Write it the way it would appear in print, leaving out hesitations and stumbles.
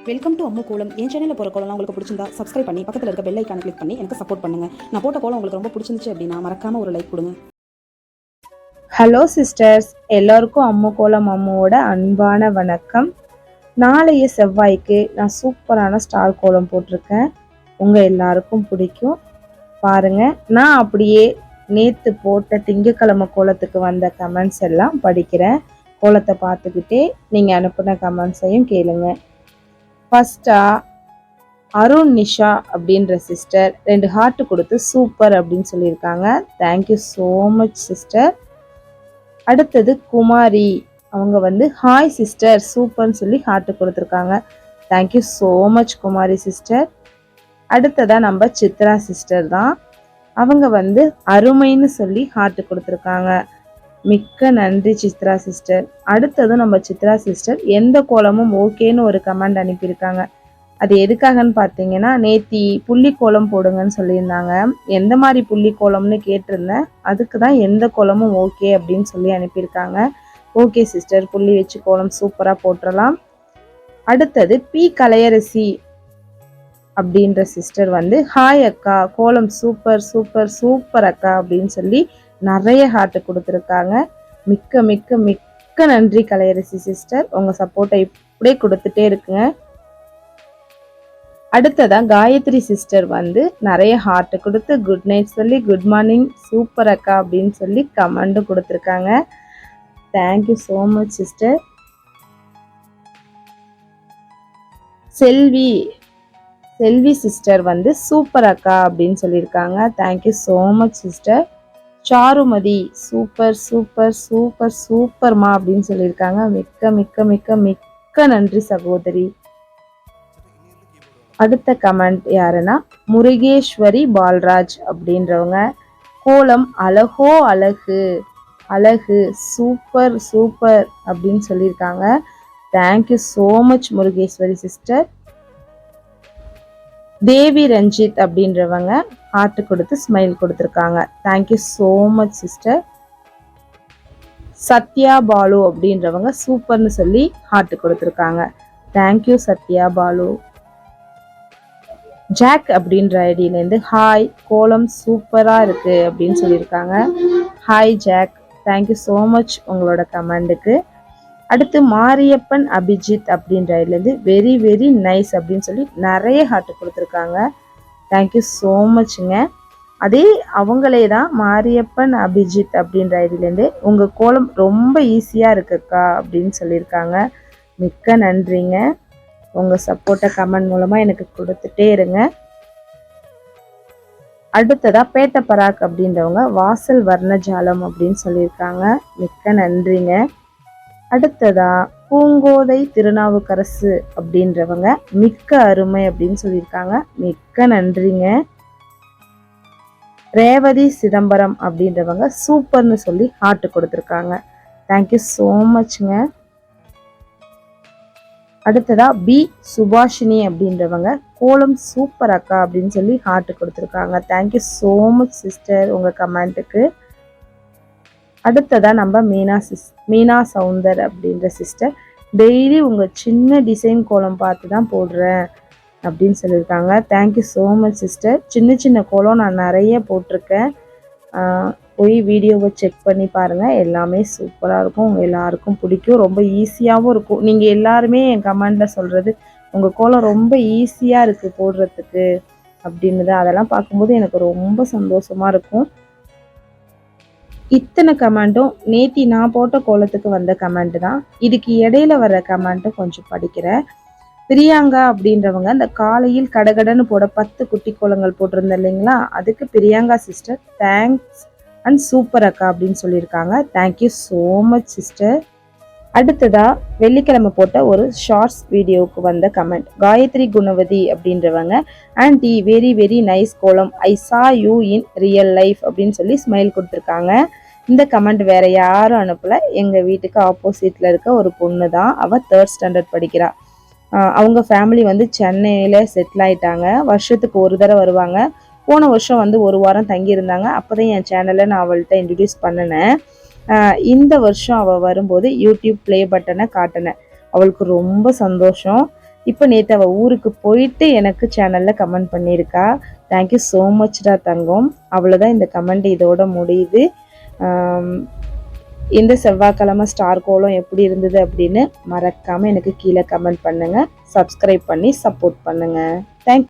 Welcome to Ammu கோலம். என் சேனலில் போகிற கோலம் உங்களுக்கு பிடிச்சிருந்தா சப்ஸ்கிரைப் பண்ணி பக்கத்தில் இருக்க பெல் ஐக்கானை கிளிக் பண்ணி எனக்கு சப்போர்ட் பண்ணுங்கள். நான் போட்ட கோலம் உங்களுக்கு ரொம்ப பிடிச்சிருந்துச்சு அப்படின்னா மறக்காமல் ஒரு லைக் கொடுங்க. ஹலோ சிஸ்டர்ஸ், எல்லாருக்கும் அம்மு கோலம் அம்முவோட அன்பான வணக்கம். நாளைய செவ்வாய்க்கு நான் சூப்பரான ஸ்டார் கோலம் போட்டிருக்கேன். உங்கள் எல்லாருக்கும் பிடிக்கும் பாருங்க. நான் அப்படியே நேற்று போட்ட திங்கக்கிழமை கோலத்துக்கு வந்த கமெண்ட்ஸ் எல்லாம் படிக்கிறேன். கோலத்தை பார்த்துக்கிட்டே நீங்கள் அனுப்பின கமெண்ட்ஸையும் கேளுங்க. ஃபர்ஸ்டா அருண் நிஷா அப்படின்ற சிஸ்டர் 2 ஹார்ட் கொடுத்து சூப்பர் அப்படின்னு சொல்லியிருக்காங்க. Thank you so much sister. அடுத்தது குமாரி, அவங்க ஹாய் சிஸ்டர் சூப்பர்னு சொல்லி ஹார்ட் கொடுத்துருக்காங்க. தேங்க்யூ ஸோ மச் குமாரி சிஸ்டர். அடுத்ததாக நம்ம சித்ரா சிஸ்டர் தான். அவங்க அருமைன்னு சொல்லி ஹார்ட் கொடுத்துருக்காங்க. மிக்க நன்றி சித்ரா சிஸ்டர். அடுத்தது நம்ம சித்ரா சிஸ்டர் எந்த கோலமும் ஓகேன்னு ஒரு கமெண்ட் அனுப்பியிருக்காங்க. அது எதுக்காகன்னு பார்த்தீங்கன்னா, நேத்தி புள்ளி கோலம் போடுங்கன்னு சொல்லியிருந்தாங்க. எந்த மாதிரி புள்ளி கோலம்னு கேட்டிருந்தேன். அதுக்கு தான் எந்த கோலமும் ஓகே அப்படின்னு சொல்லி அனுப்பியிருக்காங்க. ஓகே சிஸ்டர், புள்ளி வச்சு கோலம் சூப்பராக போட்டுடலாம். அடுத்தது பி கலையரசி அப்படின்ற சிஸ்டர் ஹாய் அக்கா, கோலம் சூப்பர் சூப்பர் சூப்பர் அக்கா அப்படின்னு சொல்லி நிறைய ஹார்ட் கொடுத்துருக்காங்க. மிக்க மிக்க மிக்க நன்றி கலையரசி சிஸ்டர். உங்கள் சப்போர்ட்டை இப்படியே கொடுத்துட்டே இருக்குங்க. அடுத்ததான் காயத்ரி சிஸ்டர் நிறைய ஹார்ட் கொடுத்து குட் நைட் சொல்லி குட் மார்னிங் சூப்பர் அக்கா அப்படின்னு சொல்லி கமெண்டும் கொடுத்துருக்காங்க. Thank you so much sister. Selvi sister super அக்கா அப்படின்னு சொல்லியிருக்காங்க. Thank you so much sister. Charumathi super super super சூப்பர்மா அப்படின்னு சொல்லியிருக்காங்க. மிக்க மிக்க மிக்க மிக்க நன்றி சகோதரி. அடுத்த கமெண்ட் யாருன்னா முருகேஸ்வரி பால்ராஜ் அப்படின்றவங்க, கோலம் அழகோ அழகு அழகு சூப்பர் சூப்பர் அப்படின்னு சொல்லியிருக்காங்க. Thank you so much Murugeswari sister. Devi Ranjith அப்படின்றவங்க ஹார்ட் கொடுத்து ஸ்மைல் கொடுத்துருக்காங்க. Thank you so much sister. Sathya Balu அப்படின்றவங்க சூப்பர்னு சொல்லி ஹார்ட் கொடுத்துருக்காங்க. தேங்க்யூ சத்யா பாலு. ஜாக் அப்படின்ற ஐடியிலேருந்து ஹாய் கோலம் சூப்பராக இருக்கு அப்படின்னு சொல்லியிருக்காங்க. Hi Jack, thank you so much உங்களோட கமெண்டுக்கு. அடுத்து மாரியப்பன் அபிஜித் அப்படின்ற ஐடியிலேருந்து வெரி வெரி நைஸ் அப்படின்னு சொல்லி நிறைய ஹார்ட் கொடுத்துருக்காங்க. தேங்க்யூ ஸோ மச்ங்க. அதே அவங்களே தான் மாரியப்பன் அபிஜித் அப்படின்ற ஐடியிலேருந்து உங்கள் கோலம் ரொம்ப ஈஸியாக இருக்குக்கா அப்படின்னு சொல்லியிருக்காங்க. மிக்க நன்றிங்க. உங்கள் சப்போர்ட்டை கமெண்ட் மூலமாக எனக்கு கொடுத்துட்டே இருங்க. அடுத்ததா பேட்ட பராக் அப்படின்றவங்க வாசல் வர்ணஜாலம் அப்படின்னு சொல்லியிருக்காங்க. மிக்க நன்றிங்க. அடுத்ததா பூங்கோதை திருநாவுக்கரசு அப்படின்றவங்க மிக்க அருமை அப்படின்னு சொல்லியிருக்காங்க. மிக்க நன்றிங்க. ரேவதி சிதம்பரம் அப்படின்றவங்க சூப்பர்னு சொல்லி ஹார்ட் கொடுத்துருக்காங்க. தேங்க்யூ ஸோ மச்ங்க. அடுத்ததா பி சுபாஷினி அப்படின்றவங்க கோலம் சூப்பர் அக்கா அப்படின்னு சொல்லி ஹார்ட் கொடுத்துருக்காங்க. தேங்க்யூ ஸோ மச் சிஸ்டர் உங்கள் கமெண்ட்டுக்கு. அடுத்ததா நம்ம மீனா சவுந்தர் அப்படின்ற சிஸ்டர் டெய்லி உங்கள் சின்ன டிசைன் கோலம் பார்த்து தான் போடுறேன் அப்படின்னு சொல்லியிருக்காங்க. Thank you so much sister. சின்ன சின்ன கோலம் நான் நிறைய போட்டிருக்கேன். போய் வீடியோவை செக் பண்ணி பாருங்கள். எல்லாமே சூப்பராக இருக்கும். உங்கள் எல்லாருக்கும் பிடிக்கும். ரொம்ப ஈஸியாகவும் இருக்கும். நீங்கள் எல்லாருமே என் கமெண்டில் சொல்கிறது உங்கள் கோலம் ரொம்ப ஈஸியாக இருக்குது போடுறதுக்கு அப்படின்னு. அதெல்லாம் பார்க்கும்போது எனக்கு ரொம்ப சந்தோஷமாக இருக்கும். இத்தனை கமெண்ட்டும் நேத்தி நான் போட்ட கோலத்துக்கு வந்த கமெண்ட் தான். இதுக்கு இடையில வர்ற கமெண்ட்டும் கொஞ்சம் படிக்கிறேன். பிரியாங்கா அப்படின்றவங்க அந்த காலையில் கடகடன்னு போட 10 குட்டி கோலங்கள் போட்டிருந்தேன் இல்லைங்களா, அதுக்கு Priyanka sister thanks and super அக்கா அப்படின்னு சொல்லியிருக்காங்க. Thank you so much sister. அடுத்ததா வெள்ளிக்கிழமை போட்ட ஒரு ஷார்ட்ஸ் வீடியோவுக்கு வந்த கமெண்ட் காயத்ரி குணவதி அப்படின்றவங்க, ஆன்டி வெரி வெரி நைஸ் கோலம், ஐ saw you in real life அப்படின்னு சொல்லி ஸ்மைல் கொடுத்துருக்காங்க. இந்த கமெண்ட் வேற யாரும் அனுப்பல. எங்கள் வீட்டுக்கு ஆப்போசிட்ல இருக்க ஒரு பொண்ணு தான். அவள் 3rd ஸ்டாண்டர்ட் படிக்கிறா. அவங்க ஃபேமிலி சென்னையில் செட்டில் ஆயிட்டாங்க. வருஷத்துக்கு ஒரு தடவை வருவாங்க. போன வருஷம் ஒரு வாரம் தங்கியிருந்தாங்க. அப்போ தான் என் சேனலை நான் அவள்கிட்ட இன்ட்ரடியூஸ் பண்ணினேன். இந்த வருஷம் அவள் வரும்போது யூடியூப் ப்ளே பட்டனை காட்டினேன். அவளுக்கு ரொம்ப சந்தோஷம். இப்போ நேற்று அவள் ஊருக்கு போயிட்டு எனக்கு சேனலில் கமெண்ட் பண்ணியிருக்கா. தேங்க்யூ ஸோ மச்டா தங்கம். அவ்வளோதான், இந்த கமெண்ட் இதோட முடியுது. இந்த செவ்வாய்க்கிழமை ஸ்டார் கோலம் எப்படி இருந்தது அப்படின்னு மறக்காமல் எனக்கு கீழே கமெண்ட் பண்ணுங்கள். சப்ஸ்கிரைப் பண்ணி சப்போர்ட் பண்ணுங்கள். தேங்க்யூ.